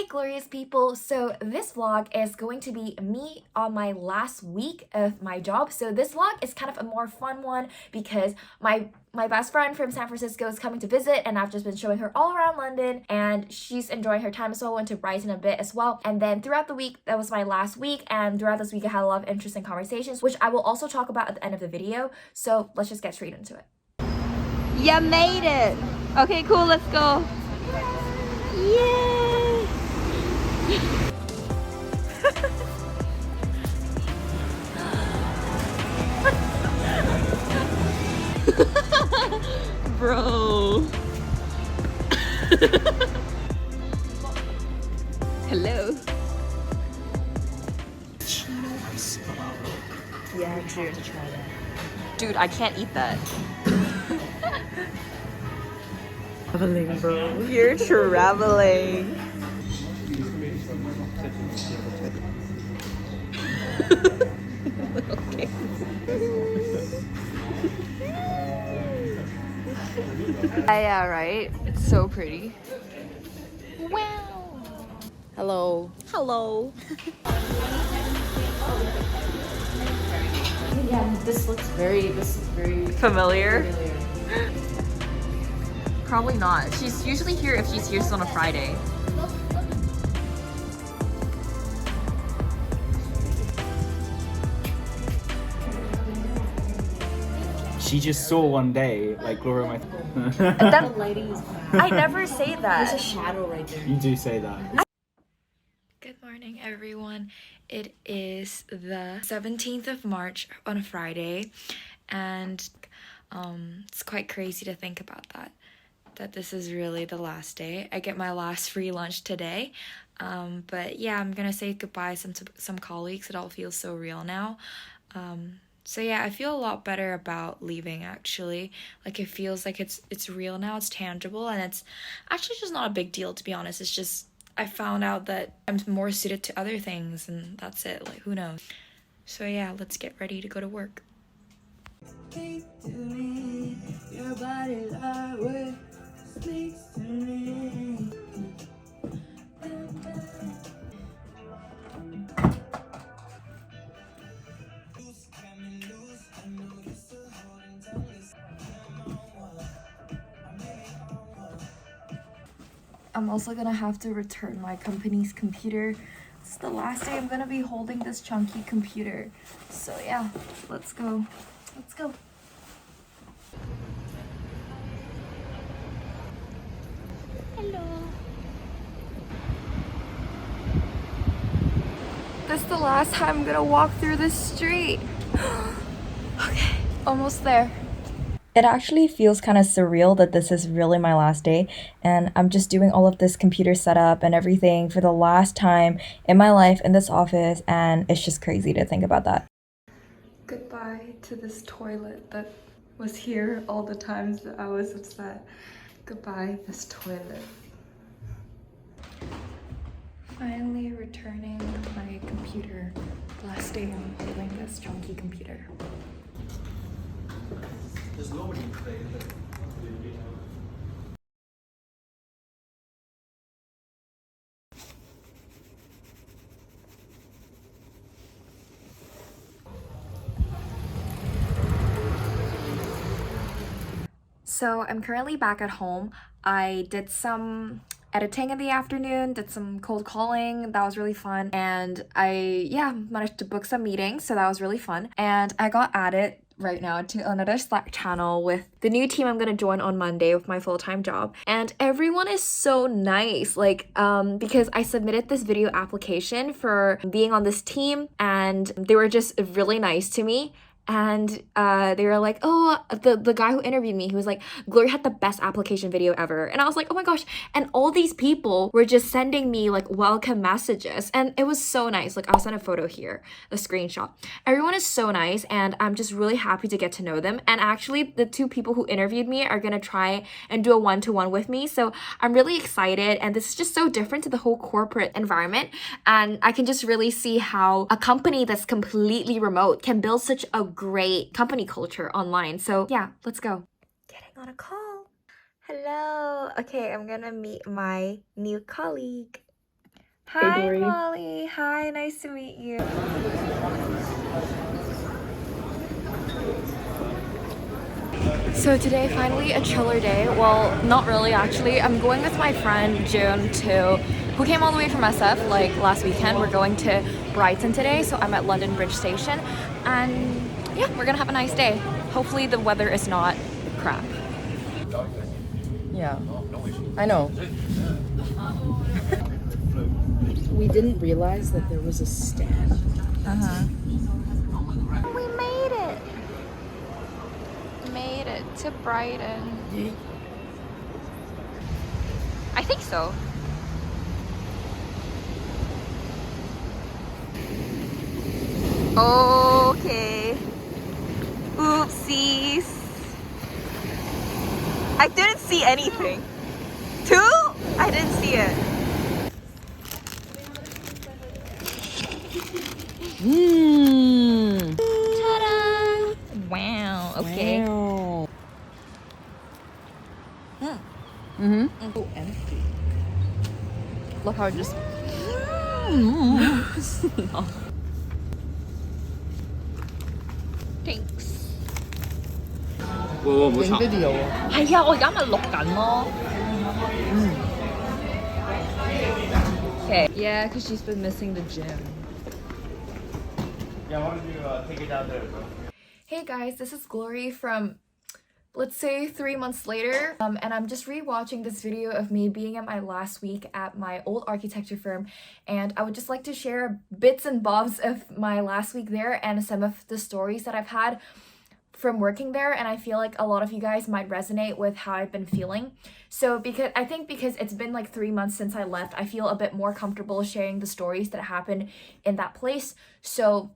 glorious people, so this vlog is going to be me on my last week of my job. So this vlog is kind of a more fun one because my best friend from San Francisco is coming to visit, and I've just been showing her all around London, and she's enjoying her time as well. Went to Brighton a bit as well. And then throughout the week, that was my last week, and throughout this week I had a lot of interesting conversations, which I will also talk about at the end of the video. So let's just get straight into it. You made it! Okay, cool, let's go. Yay! Bro. Hello. Yeah, true. Dude, I can't eat that. Traveling, bro. You're traveling. Okay. Yeah, right? It's so pretty. Wow. Hello. Hello. Yeah, this is very Familiar? Probably not. She's usually here if she's here on a Friday. She just saw one day, like Gloria my The lighting is bad. I never say that. There's a shadow right there. You do say that. Good morning, everyone. It is the 17th of March on a Friday, and it's quite crazy to think about that this is really the last day. I get my last free lunch today, but yeah, I'm gonna say goodbye to some colleagues. It all feels so real now. So yeah, I feel a lot better about leaving, actually. Like, it feels like it's real now, it's tangible, and it's actually just not a big deal, to be honest. It's just I found out that I'm more suited to other things, and that's it. Like, who knows? So yeah, let's get ready to go to work. Speak to me, your body language speaks to me. I'm also gonna have to return my company's computer. It's the last day I'm gonna be holding this chunky computer. So yeah, let's go. Let's go. Hello. This is the last time I'm gonna walk through this street. Okay, almost there. It actually feels kind of surreal that this is really my last day, and I'm just doing all of this computer setup and everything for the last time in my life in this office, and it's just crazy to think about that. Goodbye to this toilet that was here all the times that I was upset. Goodbye, this toilet. Finally returning my computer. Last day I'm holding this chunky computer. There's nobody today. So I'm currently back at home. I did some editing in the afternoon, did some cold calling. That was really fun. And I managed to book some meetings, so that was really fun. And I got added right now to another Slack channel with the new team I'm gonna join on Monday with my full-time job, and everyone is so nice. Like, because I submitted this video application for being on this team, and they were just really nice to me. And they were like, oh, the guy who interviewed me, he was like, Gloria had the best application video ever. And I was like, oh my gosh. And all these people were just sending me like welcome messages, and it was so nice. Like, I'll send a photo here, a screenshot. Everyone is so nice, and I'm just really happy to get to know them. And actually, the two people who interviewed me are gonna try and do a one-to-one with me, so I'm really excited. And this is just so different to the whole corporate environment, and I can just really see how a company that's completely remote can build such a great company culture online. So yeah, let's go. Getting on a call. Hello. Okay, I'm gonna meet my new colleague. Hi, Dory. Molly. Hi, nice to meet you. So today, finally a chiller day. Well, not really actually. I'm going with my friend June who came all the way from SF like last weekend. We're going to Brighton today, so I'm at London Bridge Station. And yeah, we're gonna have a nice day. Hopefully the weather is not crap. Yeah. I know. We didn't realize that there was a stand. We made it! Made it to Brighton. I think so. Okay. Oopsies. I didn't see anything. Two? I didn't see it. Mmm. Ta-da! Wow. Okay. Wow. So empty. Look how it just. Thanks. 冇影 錯。 video 係啊，我而家咪錄緊咯。Okay. Yeah, because she's been missing the gym. Yeah, why don't you take it down there, bro? Hey guys, this is Glory from, let's say, 3 months later. And I'm just rewatching this video of me being at my last week at my old architecture firm. And I would just like to share bits and bobs of my last week there and some of the stories that I've had from working there, and I feel like a lot of you guys might resonate with how I've been feeling. So because it's been like 3 months since I left, I feel a bit more comfortable sharing the stories that happened in that place. So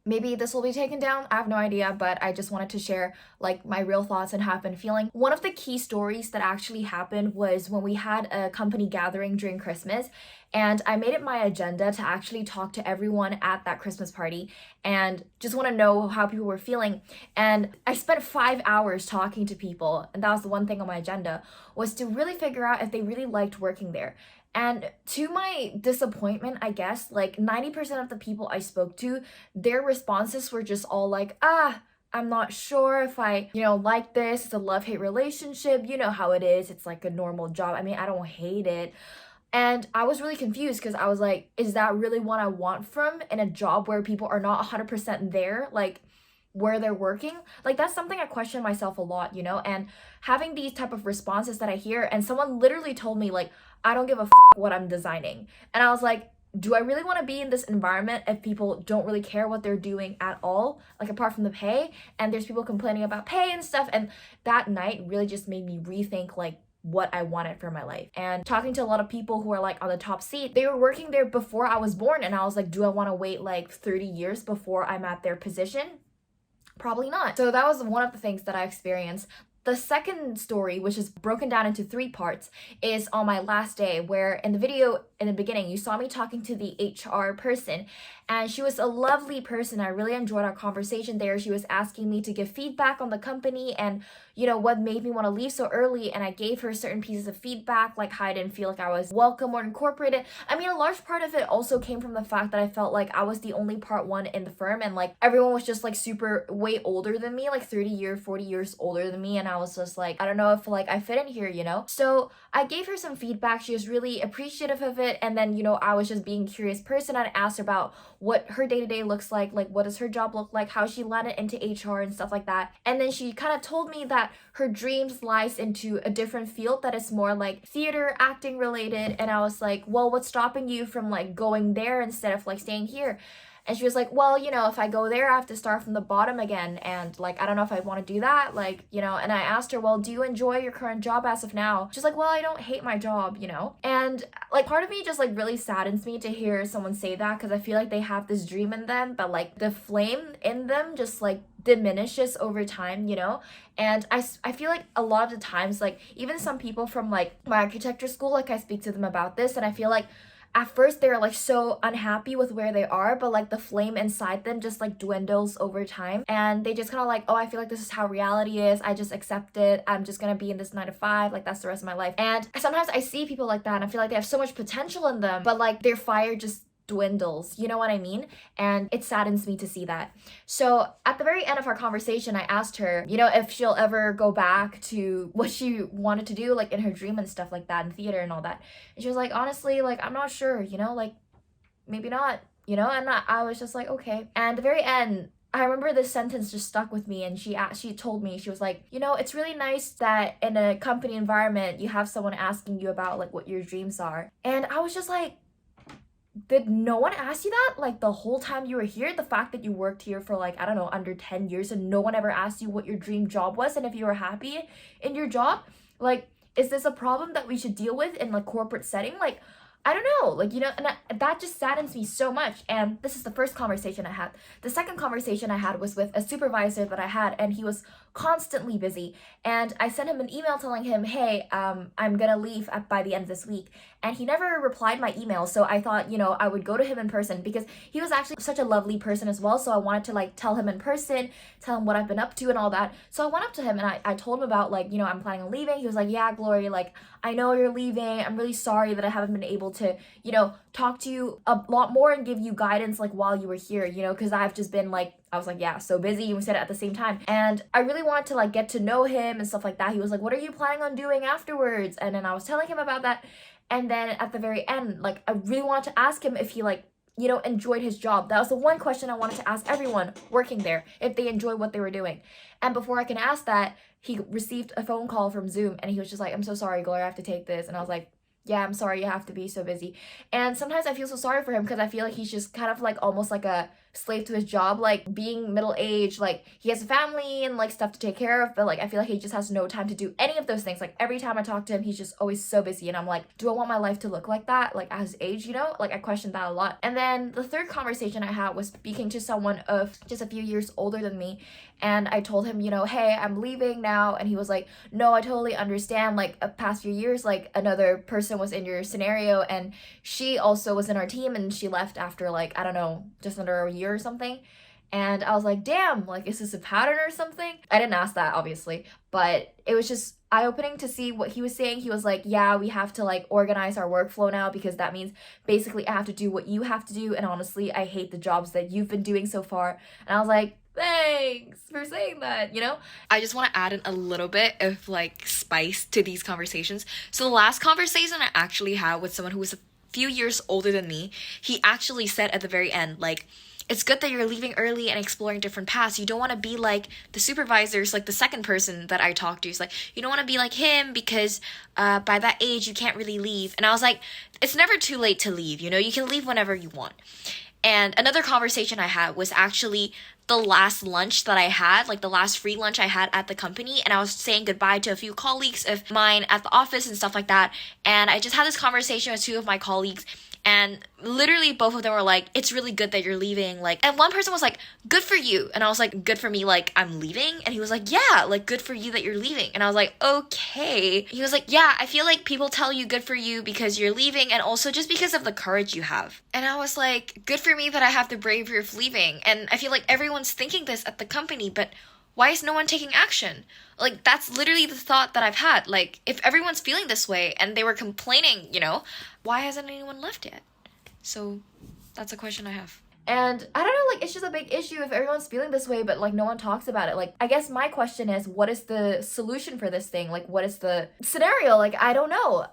maybe this will be taken down, I have no idea, but I just wanted to share like my real thoughts and how I've been feeling. One of the key stories that actually happened was when we had a company gathering during Christmas, and I made it my agenda to actually talk to everyone at that Christmas party and just want to know how people were feeling. And I spent 5 hours talking to people, and that was the one thing on my agenda, was to really figure out if they really liked working there. And to my disappointment, I guess, like 90% of the people I spoke to, their responses were just all like, I'm not sure if I, like this. It's a love-hate relationship. You know how it is. It's like a normal job. I mean, I don't hate it. And I was really confused because I was like, is that really what I want from in a job where people are not 100% there? Like, where they're working? Like, that's something I question myself a lot, and having these type of responses that I hear, and someone literally told me like, I don't give a what I'm designing. And I was like, do I really want to be in this environment if people don't really care what they're doing at all, like apart from the pay? And there's people complaining about pay and stuff. And that night really just made me rethink like what I wanted for my life. And talking to a lot of people who are like on the top seat, they were working there before I was born, and I was like, do I want to wait like 30 years before I'm at their position? Probably not. So that was one of the things that I experienced. The second story, which is broken down into 3 parts, is on my last day, where in the video in the beginning, you saw me talking to the HR person, and she was a lovely person. I really enjoyed our conversation there. She was asking me to give feedback on the company and, what made me want to leave so early, and I gave her certain pieces of feedback, like how I didn't feel like I was welcome or incorporated. I mean, a large part of it also came from the fact that I felt like I was the only part 1 in the firm, and like everyone was just like super way older than me, like 40 years older than me, and I was just like, I don't know if like I fit in here, So I gave her some feedback. She was really appreciative of it, and then I was just being a curious person. I asked her about what her day-to-day looks like what does her job look like, how she landed into HR and stuff like that. And then she kind of told me that her dreams lies into a different field that is more like theater, acting related. And I was like, well, what's stopping you from like going there instead of like staying here? And she was like, well, if I go there, I have to start from the bottom again. And like, I don't know if I want to do that. Like, and I asked her, well, do you enjoy your current job as of now? She's like, well, I don't hate my job, And like, part of me just like really saddens me to hear someone say that, because I feel like they have this dream in them, but like the flame in them just like diminishes over time, And I feel like a lot of the times, like even some people from like my architecture school, like I speak to them about this, and I feel like at first they're like so unhappy with where they are, but like the flame inside them just like dwindles over time, and they just kind of like, oh, I feel like this is how reality is, I just accept it, I'm just gonna be in this 9 to 5, like that's the rest of my life. And sometimes I see people like that and I feel like they have so much potential in them, but like their fire just dwindles, you know what I mean? And it saddens me to see that. So at the very end of our conversation, I asked her, you know, if she'll ever go back to what she wanted to do, like in her dream and stuff like that, in theater and all that. And she was like, honestly, like, I'm not sure, you know, like, maybe not, you know? And I was just like, okay. And at the very end, I remember this sentence just stuck with me, and she told me, she was like, you know, it's really nice that in a company environment, you have someone asking you about like what your dreams are. And I was just like, did no one ask you that like the whole time you were here? The fact that you worked here for like, I don't know, under 10 years and no one ever asked you what your dream job was and if you were happy in your job? Like, is this a problem that we should deal with in like corporate setting? Like, I don't know, like, you know, and that just saddens me so much. And this is the first conversation I had. The second conversation I had was with a supervisor that I had, and he was constantly busy. And I sent him an email telling him, hey, I'm gonna leave by the end of this week. And he never replied my email. So I thought, you know, I would go to him in person because he was actually such a lovely person as well. So I wanted to like tell him in person, tell him what I've been up to and all that. So I went up to him and I told him about like, you know, I'm planning on leaving. He was like, yeah, Glory, like, I know you're leaving. I'm really sorry that I haven't been able to, you know, talk to you a lot more and give you guidance like while you were here, you know, because I've just been like, I was like, yeah, so busy. We said it at the same time. And I really wanted to like get to know him and stuff like that. He was like, what are you planning on doing afterwards? And then I was telling him about that. And then at the very end, like, I really wanted to ask him if he like, you know, enjoyed his job. That was the one question I wanted to ask everyone working there, if they enjoyed what they were doing. And before I can ask that, he received a phone call from Zoom and he was just like, I'm so sorry, Gloria, I have to take this. And I was like, yeah, I'm sorry you have to be so busy. And sometimes I feel so sorry for him because I feel like he's just kind of like almost like a slave to his job, like being middle-aged, like he has a family and like stuff to take care of, but like I feel like he just has no time to do any of those things. Like every time I talk to him, he's just always so busy, and I'm like, do I want my life to look like that, like at his age, you know? Like I questioned that a lot. And then the third conversation I had was speaking to someone of just a few years older than me, and I told him, you know, hey, I'm leaving now. And he was like, no, I totally understand, like past few years, like another person was in your scenario and she also was in our team and she left after like, I don't know, just under a year or something. And I was like, damn, like, is this a pattern or something? I didn't ask that, obviously, but it was just eye-opening to see what he was saying. He was like, yeah, we have to like organize our workflow now because that means basically I have to do what you have to do, and honestly, I hate the jobs that you've been doing so far. And I was like, thanks for saying that, you know? I just want to add in a little bit of like spice to these conversations. So the last conversation I actually had with someone who was a few years older than me, he actually said at the very end, like, it's good that you're leaving early and exploring different paths. You don't want to be like the supervisors, like the second person that I talked to. It's like, you don't want to be like him because by that age, you can't really leave. And I was like, it's never too late to leave. You know, you can leave whenever you want. And another conversation I had was actually the last lunch that I had, like the last free lunch I had at the company. And I was saying goodbye to a few colleagues of mine at the office and stuff like that. And I just had this conversation with two of my colleagues. And literally both of them were like, it's really good that you're leaving. Like, and one person was like, good for you. And I was like, good for me, like, I'm leaving? And he was like, yeah, like, good for you that you're leaving. And I was like, okay. He was like, yeah, I feel like people tell you good for you because you're leaving and also just because of the courage you have. And I was like, good for me that I have the bravery of leaving. And I feel like everyone's thinking this at the company, but why is no one taking action? Like, that's literally the thought that I've had. Like, if everyone's feeling this way and they were complaining, you know, why hasn't anyone left yet? So that's a question I have. And I don't know, like, it's just a big issue if everyone's feeling this way, but like no one talks about it. Like, I guess my question is, what is the solution for this thing? Like, what is the scenario? Like, I don't know.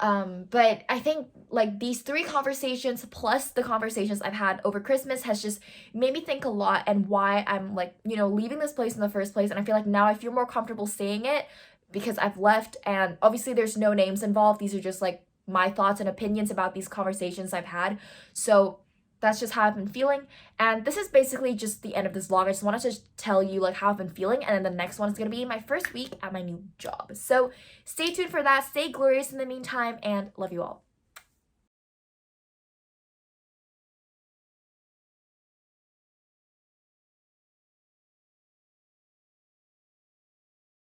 But I think like these 3 conversations plus the conversations I've had over Christmas has just made me think a lot, and why I'm like, you know, leaving this place in the first place. And I feel like now I feel more comfortable saying it because I've left, and obviously there's no names involved. These are just like my thoughts and opinions about these conversations I've had. So that's just how I've been feeling. And this is basically just the end of this vlog. I just wanted to tell you like how I've been feeling. And then the next one is going to be my first week at my new job. So stay tuned for that. Stay glorious in the meantime, and love you all.